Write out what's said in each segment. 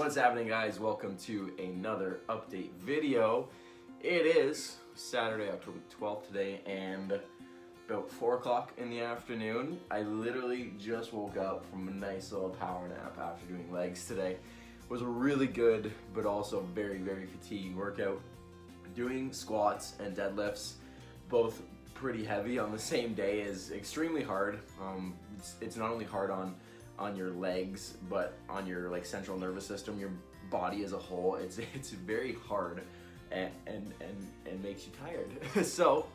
What's happening, guys? Welcome to another update video. It is Saturday, October 12th today, and about 4 o'clock in the afternoon. I literally just woke up from a nice little power nap after doing legs today. It was a really good, but also very, very fatiguing workout. Doing squats and deadlifts, both pretty heavy on the same day, is extremely hard. It's not only hard on your legs, but on your central nervous system, your body as a whole. It's very hard and makes you tired. So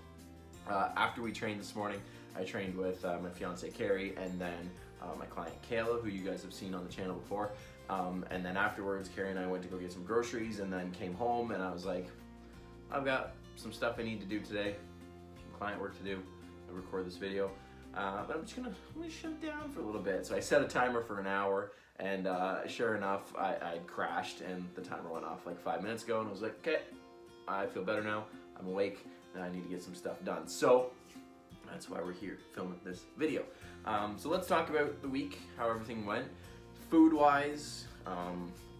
after we trained this morning, I trained with my fiance Carrie, and then my client Kayla, who you guys have seen on the channel before. And then afterwards, Carrie and I went to go get some groceries, and then came home, and I was like, I've got some stuff I need to do today, some client work to do, to record this video. But I'm gonna shut down for a little bit. So I set a timer for an hour, and sure enough, I crashed, and the timer went off like 5 minutes ago, and I was like, okay, I feel better now, I'm awake, and I need to get some stuff done. So that's why we're here filming this video. So let's talk about the week, how everything went. Food-wise,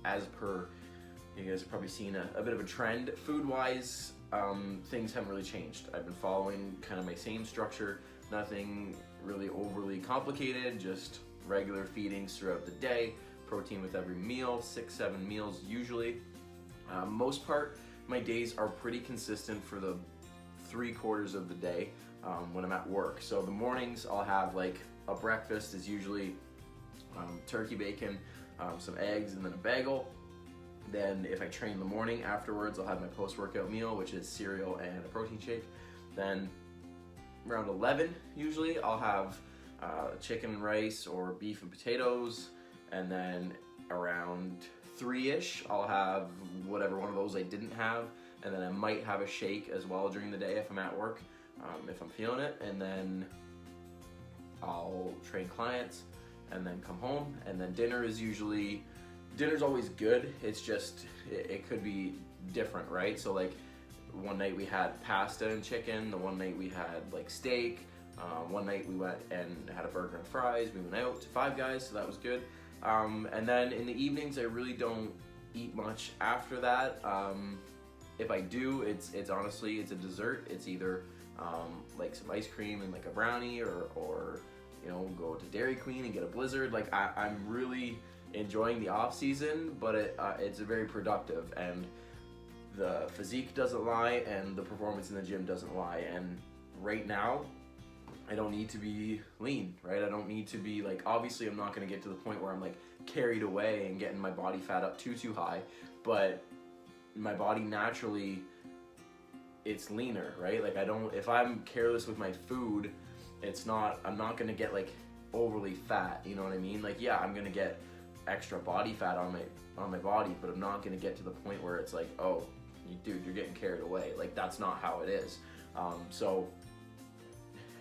as per, you guys have probably seen a bit of a trend. Food-wise, things haven't really changed. I've been following kind of my same structure. Nothing really overly complicated, just regular feedings throughout the day, protein with every meal, 6-7 meals usually. Most part, my days are pretty consistent for the 3/4 of the day when I'm at work. So the mornings I'll have like a breakfast is usually turkey bacon, some eggs, and then a bagel. Then if I train in the morning, afterwards I'll have my post-workout meal, which is cereal and a protein shake. Then around 11 usually I'll have chicken and rice or beef and potatoes, and then around 3-ish I'll have whatever one of those I didn't have, and then I might have a shake as well during the day if I'm at work, if I'm feeling it, and then I'll train clients and then come home. And then dinner's always good. It's just it could be different, right? So like one night we had pasta and chicken, the one night we had like steak, one night we went and had a burger and fries, we went out to Five Guys, so that was good. And then in the evenings I really don't eat much after that. If I do, it's honestly, it's a dessert. It's either like some ice cream and like a brownie, or you know, go to Dairy Queen and get a Blizzard. Like I'm really enjoying the off season, but it's very productive, and the physique doesn't lie, and the performance in the gym doesn't lie. And right now, I don't need to be lean, right? I don't need to be like, obviously I'm not gonna get to the point where I'm like carried away and getting my body fat up too high, but my body naturally, it's leaner, right? Like if I'm careless with my food, I'm not gonna get like overly fat, you know what I mean? Like, yeah, I'm gonna get extra body fat on my body, but I'm not gonna get to the point where it's like, oh, dude, you're getting carried away. Like, that's not how it is. So,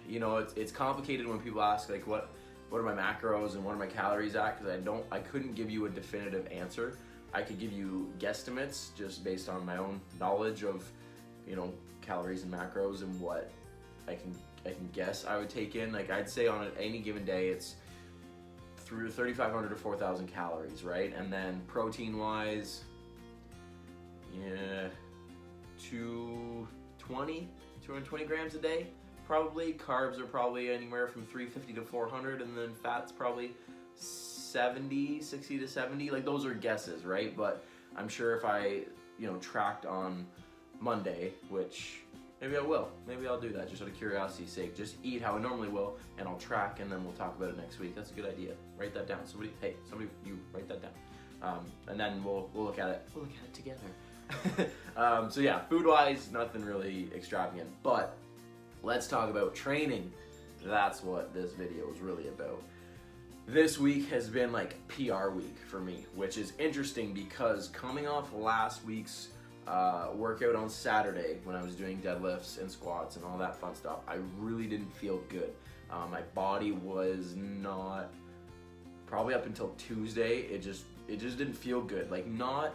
you know, it's complicated when people ask like, what are my macros and what are my calories at? Because I couldn't give you a definitive answer. I could give you guesstimates just based on my own knowledge of, you know, calories and macros and what I can guess I would take in. Like, I'd say on any given day, it's through 3,500 to 4,000 calories, right? And then protein wise, yeah, 220 grams a day, probably. Carbs are probably anywhere from 350 to 400, and then fat's probably 60 to 70. Like, those are guesses, right? But I'm sure if I, you know, tracked on Monday, which maybe I will. Maybe I'll do that just out of curiosity's sake. Just eat how I normally will, and I'll track, and then we'll talk about it next week. That's a good idea. Write that down. Somebody, you write that down. And then we'll look at it. We'll look at it together. So yeah, food-wise, nothing really extravagant. But let's talk about training. That's what this video is really about. This week has been like PR week for me, which is interesting because coming off last week's workout on Saturday when I was doing deadlifts and squats and all that fun stuff, I really didn't feel good. My body was not, probably up until Tuesday, it just didn't feel good. Like, not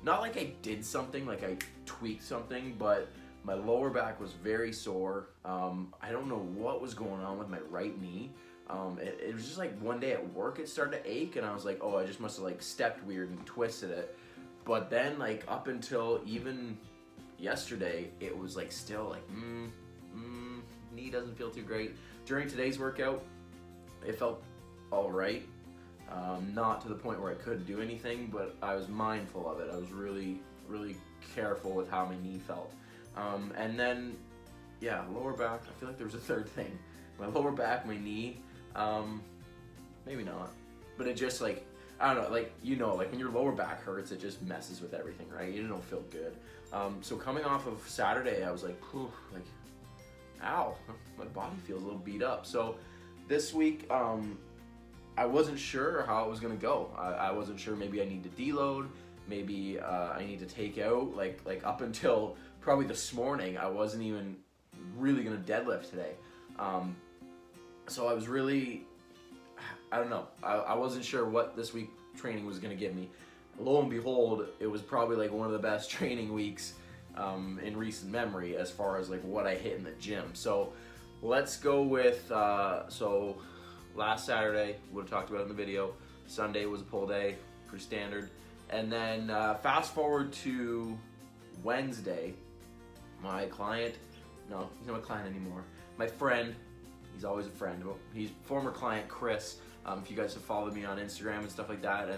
like I did something, like I tweaked something, but my lower back was very sore. I don't know what was going on with my right knee. It was just like one day at work it started to ache, and I was like, oh, I just must have like stepped weird and twisted it. But then like up until even yesterday, it was like still like knee doesn't feel too great. During today's workout, it felt all right. Not to the point where I couldn't do anything, but I was mindful of it. I was really, really careful with how my knee felt. And then, yeah, lower back. I feel like there was a third thing. My lower back, my knee, maybe not. But it just like, I don't know, like, like when your lower back hurts, it just messes with everything, right? You don't feel good. So coming off of Saturday, I was like, whew, like, ow, my body feels a little beat up. So this week, I wasn't sure how it was gonna go. I wasn't sure, maybe I need to deload, maybe I need to take out, like up until probably this morning, I wasn't even really gonna deadlift today. So I was really, I don't know, I wasn't sure what this week training was gonna give me. Lo and behold, it was probably like one of the best training weeks in recent memory as far as like what I hit in the gym. So let's go with, so last Saturday, would have talked about it in the video. Sunday was a pull day, pretty standard. And then fast forward to Wednesday, my client, no, he's not a client anymore. My friend, he's always a friend. Well, he's former client Chris. If you guys have followed me on Instagram and stuff like that,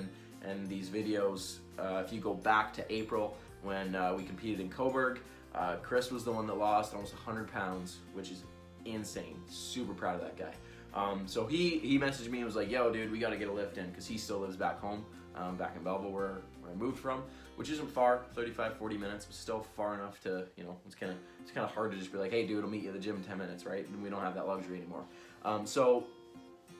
and these videos, if you go back to April when we competed in Coburg, Chris was the one that lost almost 100 pounds, which is insane. Super proud of that guy. So he messaged me and was like, yo dude, we gotta get a lift in, because he still lives back home, back in Belleville where I moved from, which isn't far, 35-40 minutes, but still far enough to, it's kind of hard to just be like, hey dude, I'll meet you at the gym in 10 minutes, right? And we don't have that luxury anymore. So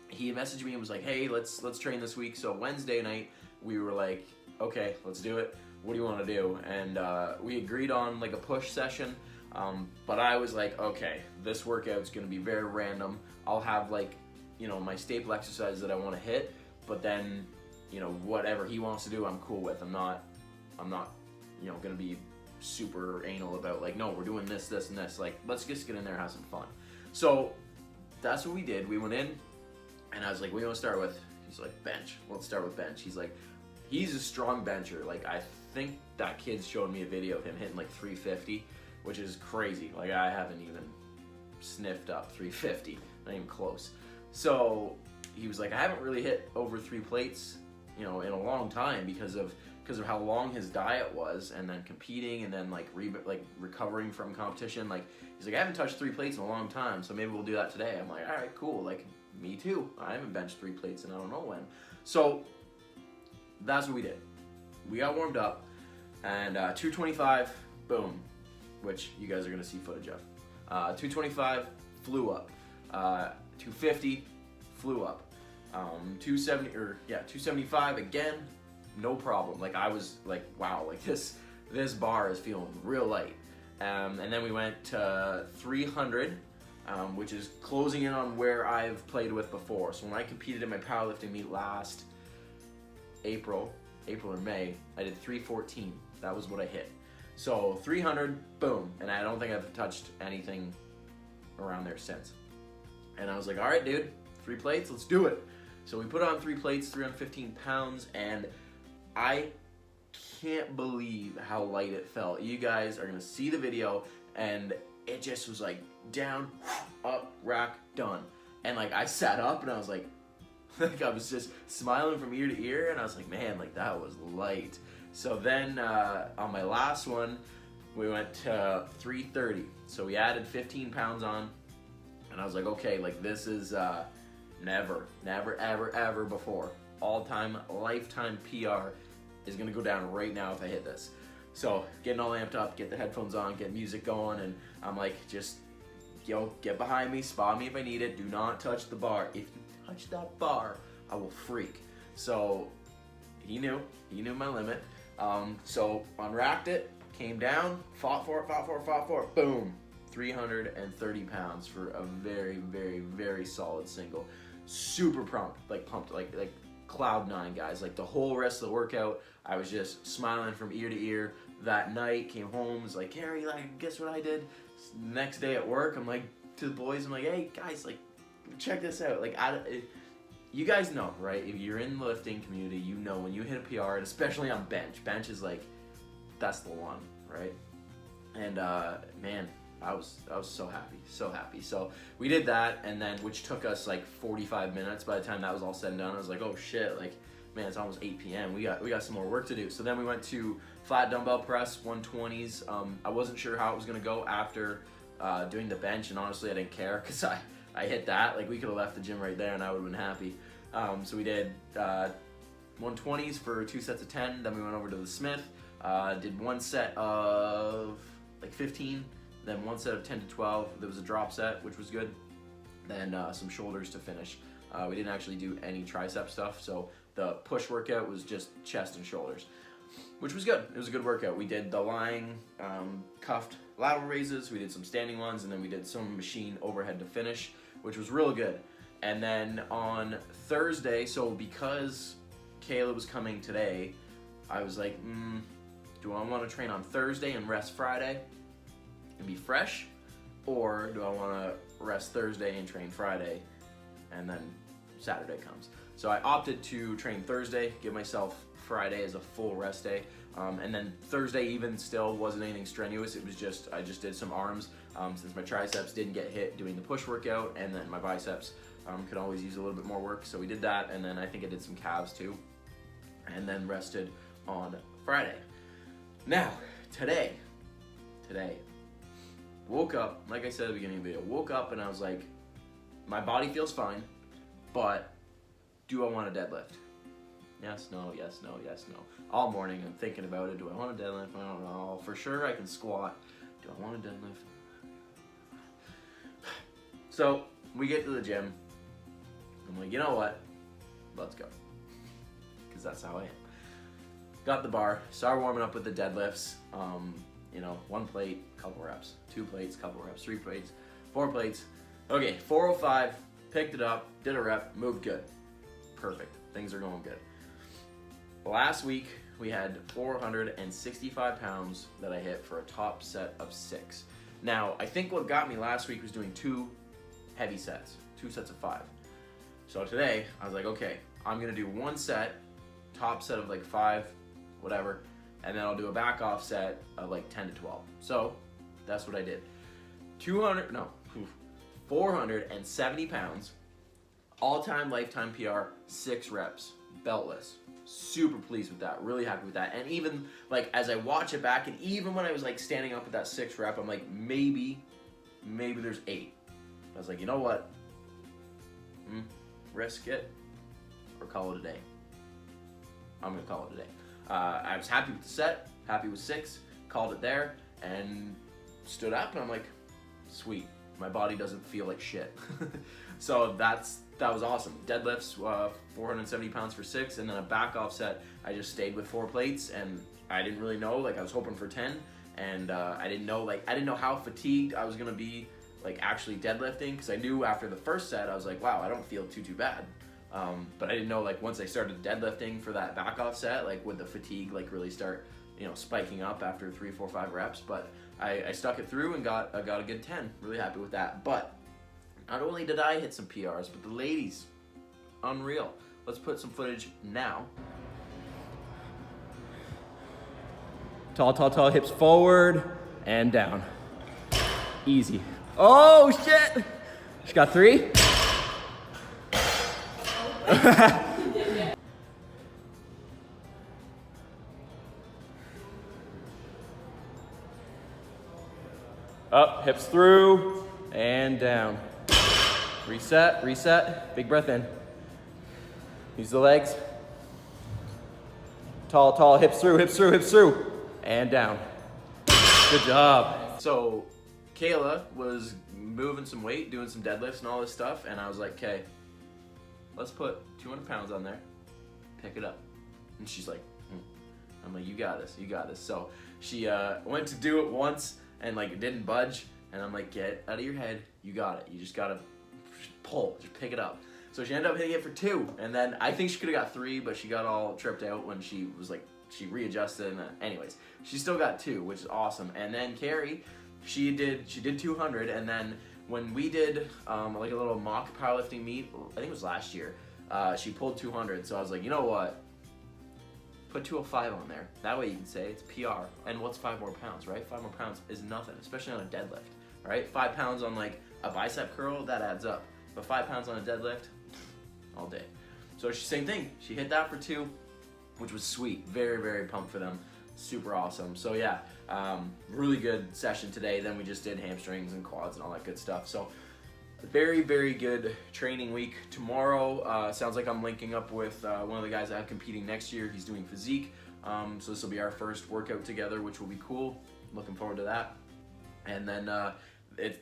he messaged me and was like, hey, let's train this week. So Wednesday night, we were like, okay, let's do it. What do you want to do? And we agreed on like a push session. But I was like, okay, this workout's gonna be very random. I'll have like, my staple exercises that I want to hit, but then, whatever he wants to do, I'm cool with. I'm not, gonna be super anal about like, no, we're doing this, this, and this. Like, let's just get in there and have some fun. So that's what we did. We went in, and I was like, what do you want to start with? He's like, bench. Let's start with bench. He's like, he's a strong bencher. Like, I think that kid showed me a video of him hitting like 350, which is crazy. Like, I haven't even sniffed up 350, not even close. So he was like, I haven't really hit over 3 plates, in a long time because of how long his diet was, and then competing, and then like recovering from competition. Like, he's like, I haven't touched 3 plates in a long time, so maybe we'll do that today. I'm like, all right, cool. Like, me too. I haven't benched 3 plates and I don't know when. So that's what we did. We got warmed up, and 225, boom, which you guys are gonna see footage of. 225 flew up. 250 flew up. 275 again, no problem. Like, I was like, wow, like this bar is feeling real light. And then we went to 300, which is closing in on where I've played with before. So when I competed in my powerlifting meet last April or May, I did 314. That was what I hit. So 300, boom, and I don't think I've touched anything around there since. And I was like, all right, dude, 3 plates, let's do it. So we put on 3 plates, 315 pounds, and I can't believe how light it felt. You guys are gonna see the video, and it just was like down, up, rack, done. And like, I sat up and I was like I was just smiling from ear to ear, and I was like, man, like that was light. So then on my last one, we went to 330. So we added 15 pounds on, and I was like, okay, like this is never, ever before. All-time, lifetime PR is gonna go down right now if I hit this. So getting all amped up, get the headphones on, get music going, and I'm like, just, get behind me, spot me if I need it. Do not touch the bar. If you touch that bar, I will freak. So he knew my limit. So unracked it, came down, fought for it, boom. 330 pounds for a very solid single. Super pumped, like cloud 9, guys. Like the whole rest of the workout, I was just smiling from ear to ear. That night, came home, was like, Carrie, like, guess what I did? Next day at work, I'm like, to the boys, I'm like, hey guys, like check this out. Like, you guys know, right? If you're in the lifting community, you know when you hit a PR, and especially on bench is like, that's the one, right? And man, I was so happy. So we did that, and then which took us like 45 minutes. By the time that was all said and done, I was like, oh shit, like, man, it's almost 8 p.m. We got some more work to do. So then we went to flat dumbbell press 120s. I wasn't sure how it was gonna go after doing the bench, and honestly I didn't care because I hit that. Like, we could have left the gym right there and I would have been happy. So we did 120s for 2 sets of 10. Then we went over to the Smith, did 1 set of like 15, then 1 set of 10 to 12. There was a drop set, which was good. Then some shoulders to finish. We didn't actually do any tricep stuff, so the push workout was just chest and shoulders, which was good. It was a good workout. We did the lying cuffed lateral raises, we did some standing ones, and then we did some machine overhead to finish, which was real good. And then on Thursday, so because Kayla was coming today, I was like, do I want to train on Thursday and rest Friday and be fresh? Or do I want to rest Thursday and train Friday and then Saturday comes? So I opted to train Thursday, give myself Friday as a full rest day. And then Thursday even still wasn't anything strenuous. It was just, I just did some arms since my triceps didn't get hit doing the push workout, and then my biceps could always use a little bit more work. So we did that, and then I think I did some calves too, and then rested on Friday. Now, today, woke up, like I said at the beginning of the video, woke up and I was like, my body feels fine, but do I want a deadlift? Yes, no, yes, no, yes, no. All morning I'm thinking about it. Do I want a deadlift? I don't know. For sure I can squat. Do I want a deadlift? So we get to the gym. I'm like, you know what? Let's go. Because that's how I am. Got the bar, started warming up with the deadlifts. 1 plate, couple reps, 2 plates, couple reps, 3 plates, 4 plates. Okay, 405, picked it up, did a rep, moved good. Perfect, things are going good. Last week, we had 465 pounds that I hit for a top set of 6. Now, I think what got me last week was doing 2 heavy sets, 2 sets of 5. So today, I was like, okay, I'm gonna do 1 set, top set of like 5, whatever, and then I'll do a back off set of like 10 to 12. So that's what I did. 470 pounds, all-time lifetime PR, 6 reps, beltless. Super pleased with that, really happy with that. And even like as I watch it back, and even when I was like standing up at that 6th rep, I'm like, maybe there's 8. I was like, you know what? Risk it or call it a day. I'm gonna call it a day. I was happy with the set, happy with 6, called it there, and stood up, and I'm like, sweet, my body doesn't feel like shit. So that was awesome. Deadlifts, 470 pounds for 6, and then a back off set, I just stayed with 4 plates, and I didn't really know, like I was hoping for 10, and I didn't know how fatigued I was gonna be, like actually deadlifting, because I knew after the first set, I was like, wow, I don't feel too bad. But I didn't know, like, once I started deadlifting for that back off set, like would the fatigue like really start, spiking up after 3, 4, 5 reps. But I stuck it through and got a good 10. Really happy with that. But not only did I hit some PRs, but the ladies, unreal. Let's put some footage now. Tall, hips forward and down. Easy. Oh shit! She got 3. Up, hips through, and down. Reset, big breath in. Use the legs. Tall, hips through, and down. Good job. So, Kayla was moving some weight, doing some deadlifts and all this stuff, and I was like, okay, let's put 200 pounds on there, pick it up. And she's like, I'm like, you got this. So she went to do it once and like it didn't budge. And I'm like, get out of your head. You got it. You just gotta pull, just pick it up. So she ended up hitting it for 2. And then I think she could've got 3, but she got all tripped out when she was like, she readjusted. And anyways, she still got 2, which is awesome. And then Carrie, she did 200, and then when we did like a little mock powerlifting meet, I think it was last year, she pulled 200. So I was like, you know what? Put 205 on there. That way you can say it's PR. And what's 5 more pounds, right? 5 more pounds is nothing, especially on a deadlift, right? 5 pounds on like a bicep curl, that adds up. But 5 pounds on a deadlift, all day. So same thing. She hit that for 2, which was sweet. Very, very pumped for them. Super awesome. So yeah, really good session today. Then we just did hamstrings and quads and all that good stuff. So very, very good training week. Tomorrow, sounds like I'm linking up with one of the guys I have competing next year. He's doing physique. So this will be our first workout together, which will be cool. Looking forward to that. And then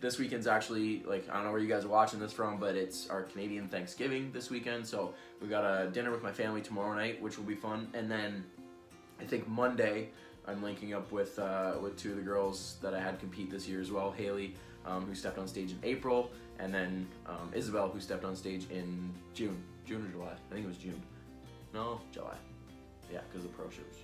this weekend's actually, like, I don't know where you guys are watching this from, but it's our Canadian Thanksgiving this weekend. So we got a dinner with my family tomorrow night, which will be fun. And then I think Monday, I'm linking up with 2 of the girls that I had compete this year as well. Haley, who stepped on stage in April, and then Isabel, who stepped on stage in June or July. I think it was June. No, July. Yeah, because the pro show was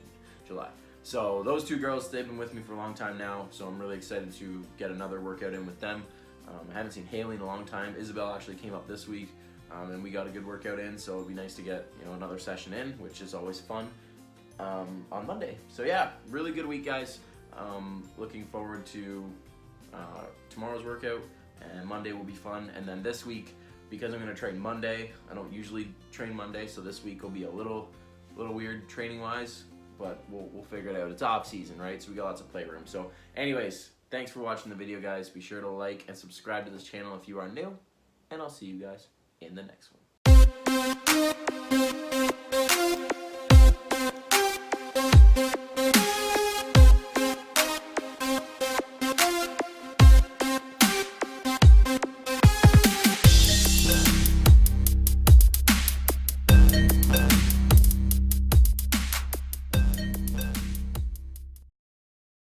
July. So those 2 girls, they've been with me for a long time now, so I'm really excited to get another workout in with them. I haven't seen Haley in a long time. Isabel actually came up this week, and we got a good workout in, so it'll be nice to get another session in, which is always fun, on Monday. So yeah, really good week, guys. Looking forward to tomorrow's workout, and Monday will be fun. And then this week, because I'm going to train Monday, I don't usually train Monday, so this week will be a little weird training-wise, but we'll figure it out. It's off season, right? So we got lots of playroom. So anyways, thanks for watching the video, guys. Be sure to like and subscribe to this channel if you are new, and I'll see you guys in the next one.